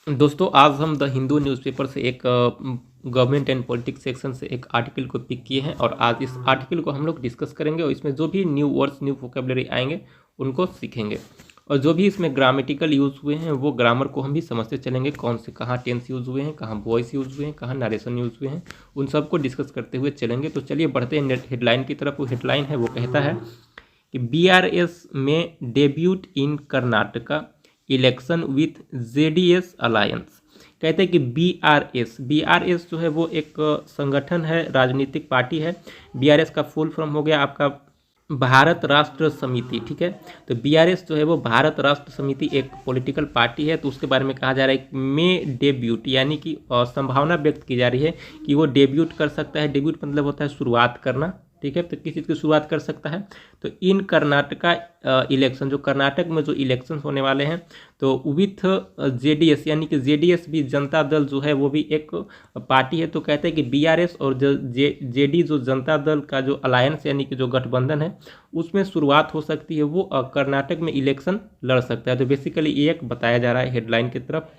दोस्तों आज हम द हिंदू न्यूज़पेपर से एक गवर्नमेंट एंड पॉलिटिक्स सेक्शन से एक आर्टिकल को पिक किए हैं और आज इस आर्टिकल को हम लोग डिस्कस करेंगे और इसमें जो भी न्यू वर्ड्स न्यू वोकेबलरी आएंगे उनको सीखेंगे और जो भी इसमें ग्रामेटिकल यूज़ हुए हैं वो ग्रामर को हम भी समझते चलेंगे, कौन से कहाँ टेंस यूज़ हुए हैं, कहाँ वॉइस यूज़ हुए हैं, कहाँ नरेशन यूज़ हुए हैं, उन सबको डिस्कस करते हुए चलेंगे। तो चलिए बढ़ते हैं हेडलाइन की तरफ। वो हेडलाइन है, वो कहता है कि बीआरएस में debut in Karnataka election with JDS alliance. कहते हैं कि बीआरएस जो है वो एक संगठन है, राजनीतिक पार्टी है। बीआरएस का फुल फॉर्म हो गया आपका भारत राष्ट्र समिति। ठीक है, तो बीआरएस जो है वो भारत राष्ट्र समिति एक पॉलिटिकल पार्टी है। तो उसके बारे में कहा जा रहा है कि में डेब्यूट, यानी कि संभावना व्यक्त की जा रही है कि वो डेब्यूट कर सकता है। डेब्यूट मतलब होता है शुरुआत करना। ठीक है, तो किस चीज़ की शुरुआत कर सकता है, तो इन कर्नाटका इलेक्शन, जो कर्नाटक में जो इलेक्शन होने वाले हैं, तो विथ जेडीएस, यानी कि जेडीएस भी जनता दल जो है वो भी एक पार्टी है। तो कहते हैं कि बीआरएस और जेडी जो जनता दल का जो अलायंस यानी कि जो गठबंधन है उसमें शुरुआत हो सकती है, वो कर्नाटक में इलेक्शन लड़ सकता है। तो बेसिकली ये एक बताया जा रहा है हेडलाइन की तरफ।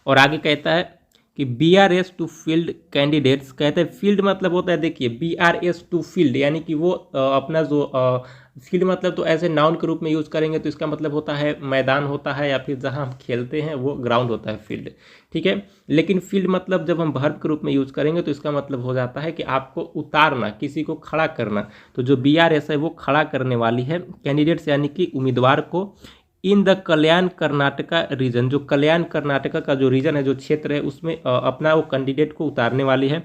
और आगे कहता है कि बीआरएस टू फील्ड कैंडिडेट्स। कहते हैं फील्ड मतलब होता है, देखिए बीआरएस टू फील्ड, यानी कि वो अपना जो फील्ड मतलब तो ऐसे नाउन के रूप में यूज़ करेंगे तो इसका मतलब होता है मैदान होता है, या फिर जहां हम खेलते हैं वो ग्राउंड होता है फील्ड। ठीक है, लेकिन फील्ड मतलब जब हम वर्ब के रूप में यूज़ करेंगे तो इसका मतलब हो जाता है कि आपको उतारना, किसी को खड़ा करना। तो जो बीआरएस है वो खड़ा करने वाली है कैंडिडेट्स, यानी कि उम्मीदवार को in the Kalyan Karnataka region. जो कल्याण कर्नाटका का जो रीजन है, जो क्षेत्र है, उसमें अपना वो कैंडिडेट को उतारने वाली है।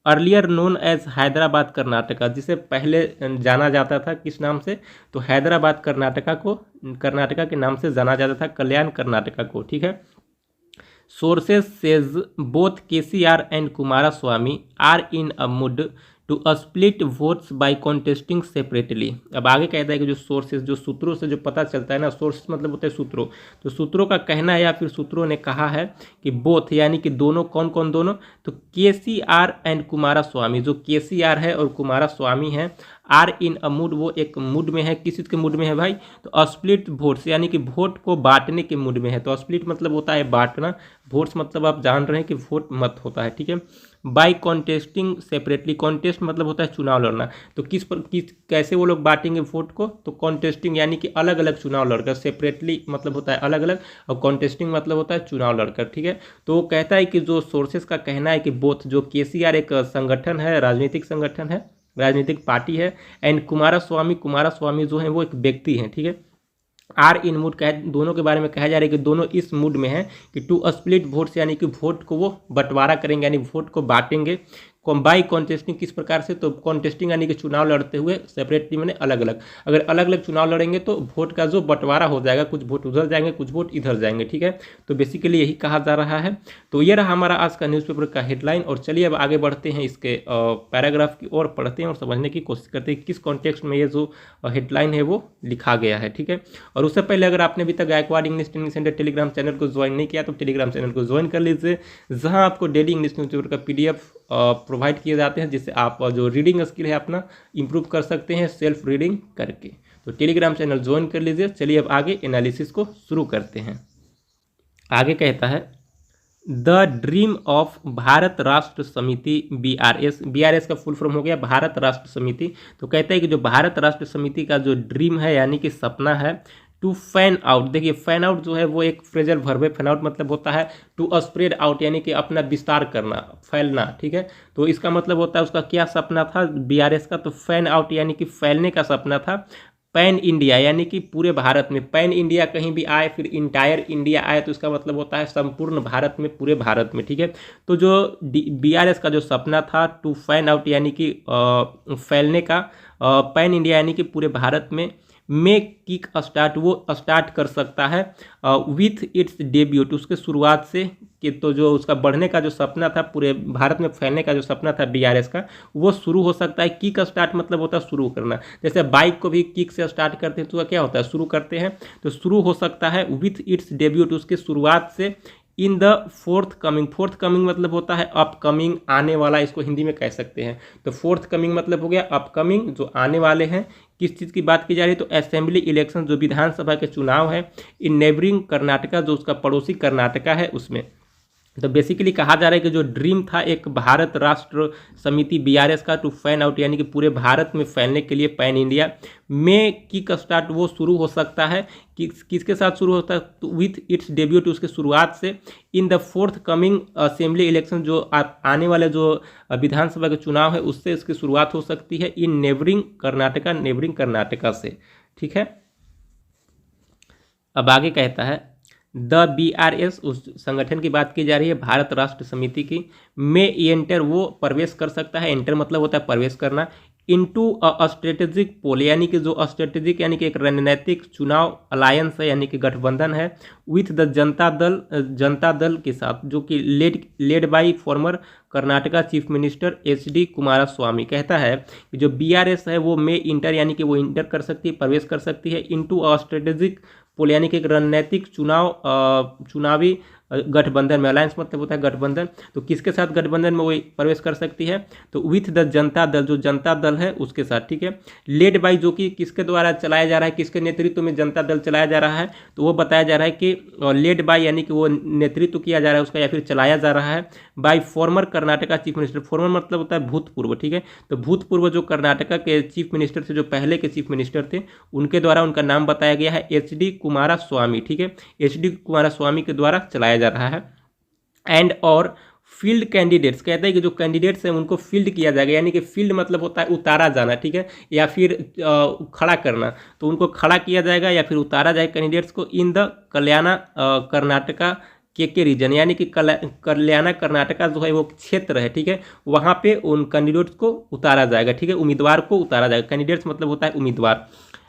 Earlier known as Hyderabad Karnataka, जिसे पहले जाना जाता था किस नाम से, तो हैदराबाद कर्नाटका को, कर्नाटका के नाम से जाना जाता था कल्याण कर्नाटका को। ठीक है, sources says both KCR and Kumaraswamy are in a mood to split votes by contesting separately. अब आगे कहता है कि जो सोर्सेज, जो सूत्रों से जो पता चलता है ना, सोर्स मतलब होता है सूत्रों, तो सूत्रों का कहना है या फिर सूत्रों ने कहा है कि बोथ, यानी कि दोनों, कौन कौन दोनों, तो केसीआर एंड कुमारस्वामी, जो केसीआर है और कुमारस्वामी है, आर इन अ मूड, वो एक मूड में है। किस चीज़ के मूड में है भाई, तो स्प्लिट वोट्स, यानी कि वोट को बांटने के मूड में है। तो स्प्लिट मतलब होता है बांटना, वोट्स मतलब आप जान रहे हैं कि वोट मत होता है। ठीक है, बाई कॉन्टेस्टिंग सेपरेटली, कॉन्टेस्ट मतलब होता है चुनाव लड़ना। तो किस कैसे वो लोग बांटेंगे वोट को, तो कॉन्टेस्टिंग यानी कि अलग अलग चुनाव लड़कर, सेपरेटली मतलब होता है अलग अलग, और कॉन्टेस्टिंग मतलब होता है चुनाव लड़कर। ठीक है, तो वो कहता है कि जो सोर्सेस का कहना है कि बोथ, जो केसीआर एक संगठन है, राजनीतिक संगठन है, राजनीतिक पार्टी है, एंड कुमारस्वामी जो है वो एक व्यक्ति हैं। ठीक है, आर इन मूड कह, दोनों के बारे में कहा जा रहा है कि दोनों इस मूड में है कि टू स्प्लिट वोट्स, यानी कि वोट को वो बंटवारा करेंगे, यानी वोट को बांटेंगे। बाई कॉन्टेस्टिंग किस प्रकार से, तो कॉन्टेस्टिंग यानी कि चुनाव लड़ते हुए, सेपरेटली मैंने अलग अलग, अगर अलग अलग चुनाव लड़ेंगे तो वोट का जो बंटवारा हो जाएगा, कुछ वोट उधर जाएंगे, कुछ वोट इधर जाएंगे। ठीक है, तो बेसिकली यही कहा जा रहा है। तो ये रहा हमारा आज का न्यूज़पेपर का हेडलाइन। और चलिए अब आगे बढ़ते हैं, इसके पैराग्राफ की ओर पढ़ते हैं और समझने की कोशिश करते हैं किस कॉन्टेक्स्ट में ये जो हेडलाइन है वो लिखा गया है। ठीक है, और उससे पहले अगर आपने अभी तक Gaikwad English training centre Telegram channel को ज्वाइन नहीं किया तो टेलीग्राम चैनल को ज्वाइन कर लीजिए, जहां आपको डेली इंग्लिश न्यूज़पेपर का पीडीएफ प्रोवाइड किए जाते हैं, जिससे आप जो रीडिंग स्किल है अपना इंप्रूव कर सकते हैं सेल्फ रीडिंग करके। तो टेलीग्राम चैनल ज्वाइन कर लीजिए। चलिए अब आगे एनालिसिस को शुरू करते हैं। आगे कहता है द ड्रीम ऑफ भारत राष्ट्र समिति बीआरएस का फुल फॉर्म हो गया भारत राष्ट्र समिति। तो कहता है कि जो भारत राष्ट्र समिति का जो ड्रीम है, यानी कि सपना है, टू फैन आउट। देखिए फैन आउट जो है वो एक फ्रेजल वर्ब है। फैन आउट मतलब होता है टू स्प्रेड आउट, यानी कि अपना विस्तार करना, फैलना। ठीक है, तो इसका मतलब होता है उसका क्या सपना था बीआरएस का, तो फैन आउट यानी कि फैलने का सपना था। पैन इंडिया यानी कि पूरे भारत में, पैन इंडिया कहीं भी आए, फिर इंटायर इंडिया आए तो इसका मतलब होता है संपूर्ण भारत में, पूरे भारत में। ठीक है, तो जो बीआरएस का जो सपना था टू फैन आउट यानी कि फैलने का, पैन इंडिया यानी कि पूरे भारत में किक स्टार्ट, वो स्टार्ट कर सकता है विथ इट्स डेब्यूट, उसके शुरुआत से कि, तो जो उसका बढ़ने का जो सपना था, पूरे भारत में फैलने का जो सपना था बीआरएस का, वो शुरू हो सकता है। किक स्टार्ट मतलब होता है शुरू करना, जैसे बाइक को भी किक से स्टार्ट करते हैं तो क्या होता है, शुरू करते हैं, तो शुरू हो सकता है विथ इट्स डेब्यूट, उसके शुरुआत से। इन द फोर्थ कमिंग मतलब होता है अपकमिंग, आने वाला, इसको हिंदी में कह सकते हैं। तो फोर्थ कमिंग मतलब हो गया अपकमिंग, जो आने वाले हैं, किस चीज़ की बात की जा रही है, तो असेंबली इलेक्शन जो विधानसभा के चुनाव है इन नेबरिंग कर्नाटका, जो उसका पड़ोसी कर्नाटका है उसमें। तो बेसिकली कहा जा रहा है कि जो ड्रीम था एक भारत राष्ट्र समिति बीआरएस का टू फैन आउट, यानी कि पूरे भारत में फैलने के लिए पैन इंडिया में किक स्टार्ट वो शुरू हो सकता है। किसके साथ शुरू होता है, तो विथ इट्स डेब्यूट, उसके शुरुआत से in the fourth coming assembly election, जो आने वाले जो विधानसभा के चुनाव है उससे इसकी शुरुआत हो सकती है इन नेबरिंग कर्नाटका से। ठीक है, अब आगे कहता है द बीआरएस, उस संगठन की बात की जा रही है भारत राष्ट्र समिति की, में एंटर वो प्रवेश कर सकता है, एंटर मतलब होता है प्रवेश करना, इनटू अ स्ट्रेटेजिक पोल, यानी कि जो स्ट्रेटेजिक यानी कि एक रणनीतिक चुनाव अलायंस है, यानी कि गठबंधन है, विथ द जनता दल के साथ, जो कि led by farmer Karnataka chief minister HD Kumaraswamy. कहता है कि जो बीआरएस है वो में इंटर, यानी कि वो इंटर कर सकती है, प्रवेश कर सकती है इनटू अ स्ट्रेटेजिक पोल, यानी कि एक रणनीतिक चुनावी गठबंधन में, अलायंस मतलब होता है गठबंधन, तो किसके साथ गठबंधन में वो प्रवेश कर सकती है, तो विथ द जनता दल, जो जनता दल है उसके साथ। ठीक है, लेड बाई, जो कि किसके द्वारा चलाया जा रहा है, किसके नेतृत्व में जनता दल चलाया जा रहा है, तो वो बताया जा रहा है कि लेड बाई यानी कि वो नेतृत्व किया जा रहा है उसका, या फिर चलाया जा रहा है by farmer Karnataka chief minister. Farmer मतलब होता है भूतपूर्व। ठीक है, तो भूतपूर्व जो कर्नाटका के चीफ मिनिस्टर थे, जो पहले के चीफ मिनिस्टर थे, उनके द्वारा उनका नाम बताया गया है HD कुमारस्वामी। ठीक है, HD कुमारस्वामी के द्वारा चलाया जा रहा है। एंड और फील्ड कैंडिडेट्स, कहता है कि जो कैंडिडेट्स हैं उनको फील्ड किया जाएगा, यानी कि फील्ड मतलब होता है उतारा जाना। ठीक है, या फिर खड़ा करना, तो उनको खड़ा किया जाएगा या फिर उतारा जाएगा कैंडिडेट्स को इन द कल्याणा कर्नाटका के रीजन, यानी कि कल्याणा कर्नाटका जो है वो क्षेत्र है। ठीक है, वहाँ पे उन कैंडिडेट्स को उतारा जाएगा। ठीक है, उम्मीदवार को उतारा जाएगा, कैंडिडेट्स मतलब होता है उम्मीदवार।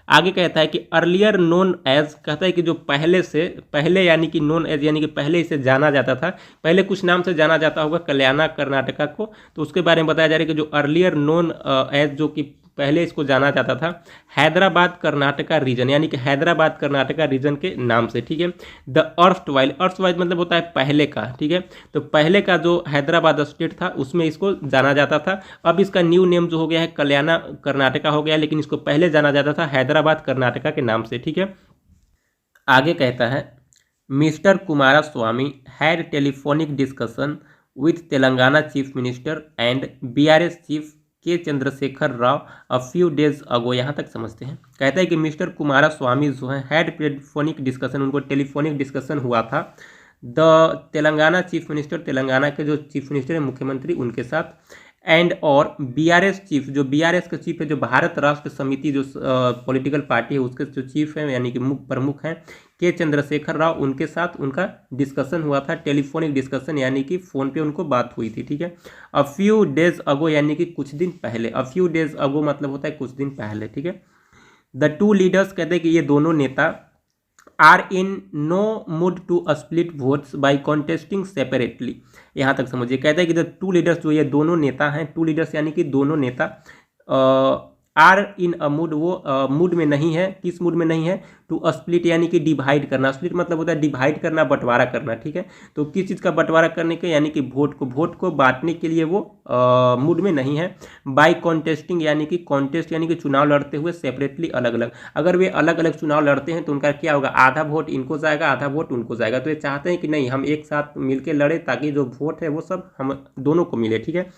आगे कहता है कि अर्लियर नोन एज, कहता है कि जो पहले यानी कि नोन एज यानी कि पहले इसे जाना जाता था, पहले कुछ नाम से जाना जाता होगा कल्याणा कर्नाटका को, तो उसके बारे में बताया जा रहा है कि जो अर्लियर नोन एज, जो कि पहले इसको जाना जाता था हैदराबाद कर्नाटका रीजन, यानी कि हैदराबाद कर्नाटका रीजन के नाम से। ठीक है, द अर्स्टवाइल मतलब होता है पहले का। ठीक है, तो पहले का जो हैदराबाद स्टेट था उसमें इसको जाना जाता था, अब इसका न्यू नेम जो हो गया है कल्याणा कर्नाटका हो गया, लेकिन इसको पहले जाना जाता था हैदराबाद कर्नाटका के नाम से। ठीक है, आगे कहता है mister Kumaraswamy had telephonic discussion with Telangana chief minister and BRS chief K Chandrashekar Rao a few days ago. यहाँ तक समझते हैं। कहता है कि मिस्टर कुमारस्वामी जो है हैड टेलीफोनिक डिस्कशन, उनको टेलीफोनिक डिस्कशन हुआ था the Telangana chief minister, Telangana के जो चीफ मिनिस्टर है मुख्यमंत्री उनके साथ, एंड और बीआरएस चीफ, जो बीआरएस का चीफ है, जो भारत राष्ट्र समिति जो पॉलिटिकल पार्टी है उसके जो चीफ है यानी कि प्रमुख हैं के चंद्रशेखर राव, उनके साथ उनका डिस्कशन हुआ था, टेलीफोनिक डिस्कशन यानी कि फ़ोन पे उनको बात हुई थी। ठीक है, अ फ्यू डेज अगो यानी कि कुछ दिन पहले, अ फ्यू डेज अगो मतलब होता है कुछ दिन पहले। ठीक है, द टू लीडर्स, कहते हैं कि ये दोनों नेता are in no mood to split votes by contesting separately. यहाँ तक समझिए। कहता है कि द टू लीडर्स, जो ये दोनों नेता हैं, टू लीडर्स यानी कि दोनों नेता आर इन अ मूड, वो मूड में नहीं है, किस मूड में नहीं है, टू स्प्लिट यानी कि डिवाइड करना, स्प्लिट मतलब होता है डिवाइड करना, बंटवारा करना। ठीक है, तो किस चीज़ का बंटवारा करने के, यानी कि वोट को बांटने के लिए वो मूड में नहीं है। बाय कॉन्टेस्टिंग यानी कि कॉन्टेस्ट यानी कि चुनाव लड़ते हुए सेपरेटली अलग अलग, अगर वे अलग अलग चुनाव लड़ते हैं तो उनका क्या होगा, आधा वोट इनको जाएगा आधा वोट उनको जाएगा, तो ये चाहते हैं कि नहीं हम एक साथ मिलकर लड़े ताकि जो वोट है वो सब हम दोनों को मिले। ठीक है,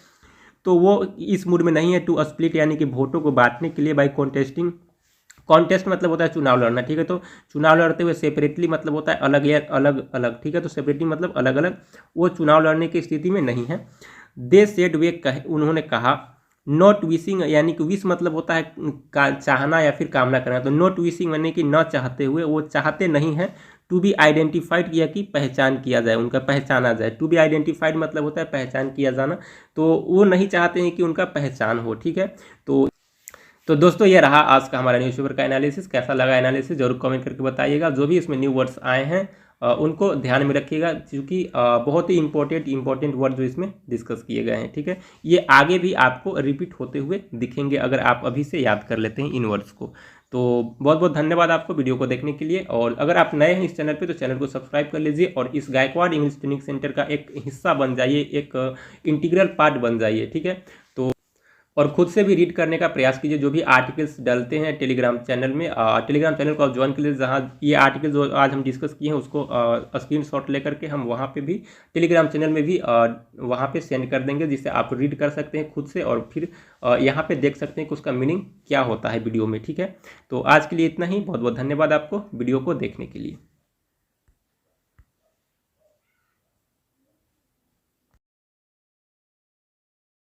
तो वो इस मूड में नहीं है टू स्प्लिट यानी कि वोटों को बांटने के लिए बाय कॉन्टेस्टिंग, कॉन्टेस्ट मतलब होता है चुनाव लड़ना। ठीक है, तो चुनाव लड़ते हुए सेपरेटली मतलब होता है अलग या अलग अलग। ठीक है, तो सेपरेटली मतलब अलग अलग, वो चुनाव लड़ने की स्थिति में नहीं है। दे सेड, वे कहे, उन्होंने कहा, नॉट विशिंग यानी कि विश मतलब होता है चाहना या फिर कामना करना, तो नॉट विशिंग यानी कि न चाहते हुए, वो चाहते नहीं है टू बी आइडेंटिफाइड किया कि पहचान किया जाए, उनका पहचाना जाए। टू बी आइडेंटिफाइड मतलब होता है पहचान किया जाना, तो वो नहीं चाहते हैं कि उनका पहचान हो। ठीक है, तो दोस्तों ये रहा आज का हमारा न्यूज़पेपर का एनालिसिस। कैसा लगा एनालिसिस जरूर कमेंट करके बताइएगा। जो भी इसमें न्यू वर्ड्स आए हैं उनको ध्यान में रखिएगा, क्योंकि बहुत ही इंपॉर्टेंट वर्ड जो इसमें डिस्कस किए गए हैं। ठीक है, ये आगे भी आपको रिपीट होते हुए दिखेंगे अगर आप अभी से याद कर लेते हैं इन वर्ड्स को। तो बहुत बहुत धन्यवाद आपको वीडियो को देखने के लिए, और अगर आप नए हैं इस चैनल पे तो चैनल को सब्सक्राइब कर लीजिए और इस गायकवाड़ इंग्लिश ट्रेनिंग सेंटर का एक हिस्सा बन जाइए, एक इंटीग्रल पार्ट बन जाइए। ठीक है, तो और खुद से भी रीड करने का प्रयास कीजिए। जो भी आर्टिकल्स डलते हैं टेलीग्राम चैनल में, टेलीग्राम चैनल को आप ज्वाइन कर लीजिए, जहाँ ये आर्टिकल जो आज हम डिस्कस किए हैं उसको स्क्रीनशॉट लेकर के हम वहाँ पे भी टेलीग्राम चैनल में भी वहाँ पे सेंड कर देंगे, जिससे आप रीड कर सकते हैं खुद से और फिर यहाँ पे देख सकते हैं कि उसका मीनिंग क्या होता है वीडियो में। ठीक है, तो आज के लिए इतना ही। बहुत बहुत धन्यवाद आपको वीडियो को देखने के लिए।